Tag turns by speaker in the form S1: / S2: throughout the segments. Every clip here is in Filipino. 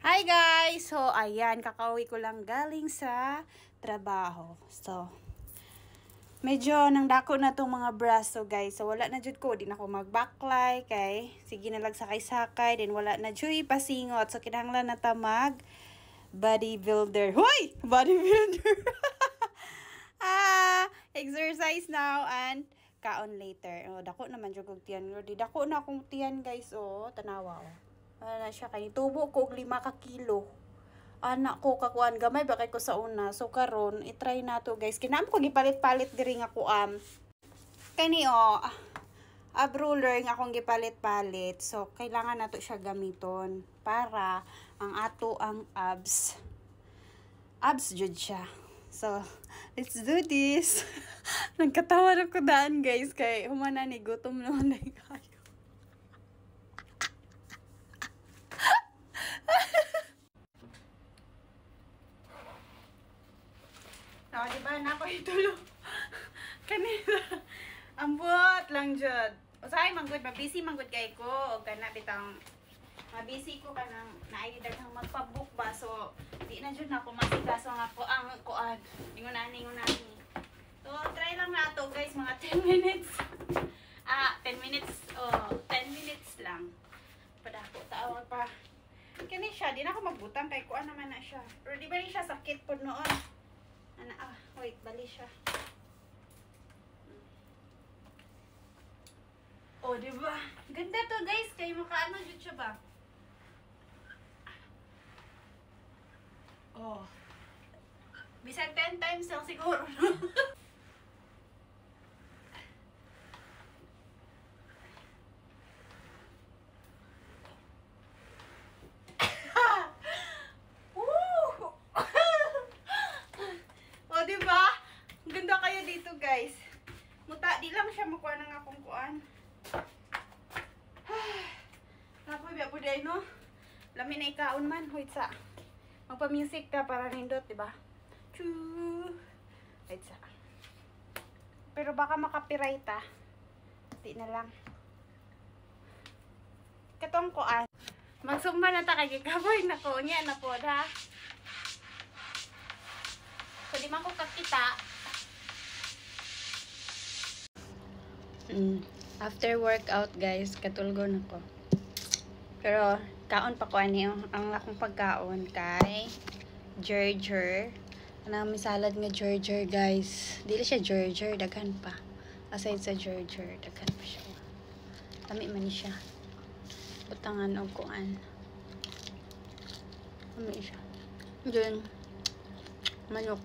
S1: Hi guys! So, ayan, kakauwi ko lang galing sa trabaho. So, medyo nang dako na tong mga braso guys. So, wala na jud ko. Di na ako mag-backlight kay sige na lang sakay-sakay. Then, wala na jud pasingot. So, kinahanglan na ta mag bodybuilder. Hoy! Bodybuilder! Exercise now and kaon later. Oh, dako naman jud kog tiyan. Di dako na akong tiyan guys. Oh, tanawa oh. Ano siya kay tubo ko 5 ka kilo. Anak ko kakuan gamay ba kay ko sa una. So karon i-try na to guys. Kinam ko gipalit-palit diri nga ko kani ab ruler nga akong gipalit-palit. So kailangan nato siya gamiton para ang ato ang abs jud siya. So let's do this. Nagkatawa na ko daan guys kay humana ni gutom naman na kayo. Diba na ako itulog kanina ambot lang jud usay manggod mabisi manggod kay ko og kana bitang mabisi ko kanang naay daghang magpabook ba so di na jud na ako masikaso nga ko ang kuan ningon ani so try lang nato guys mga 10 minutes 10 minutes lang padako taon pa kani siya di na ako magbutang kay kuan naman na siya pero di ba ni siya sakit pod noon. Wait, bali siya. Oh, diba? Ganda to, guys. Kayo makaano dyan siya ba? Oh. Bisag 10 times lang siguro. Guys, muta di lang siya makuha ng akong kuan. Napoy biya po day no. Lami na ikaon man hoy sa. Magpa-music ka para nindot, di ba? Wait sa. Pero baka makapiright Di na lang. Katong kuan. Magsumba na ta kay kaboy na ko niya na pod ha. So di man ko kakita. After workout guys, katulgon ako. Pero kaon pa ko ani ang akong pagkaon kay Gerger. Ana may salad nga Gerger guys. Dili siya Gerger, daghan pa. Aside sa Gerger, daghan pa siya. Lami man ni siya. Butangan og kuan. Lami siya. Then manok.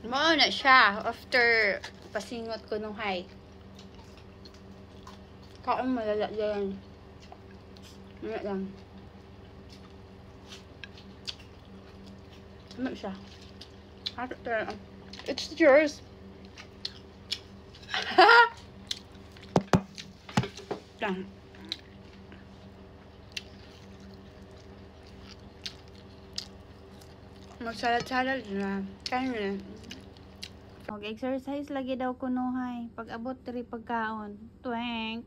S1: Mao na siya after pasingot ko nung high. Kaong malala yan. Wala lang. Ano siya? It's yours. Lang. Magsalad-salad na. Kaya mag-exercise lagi daw kunuhay. Pag abot 3 pagkaon. Twank.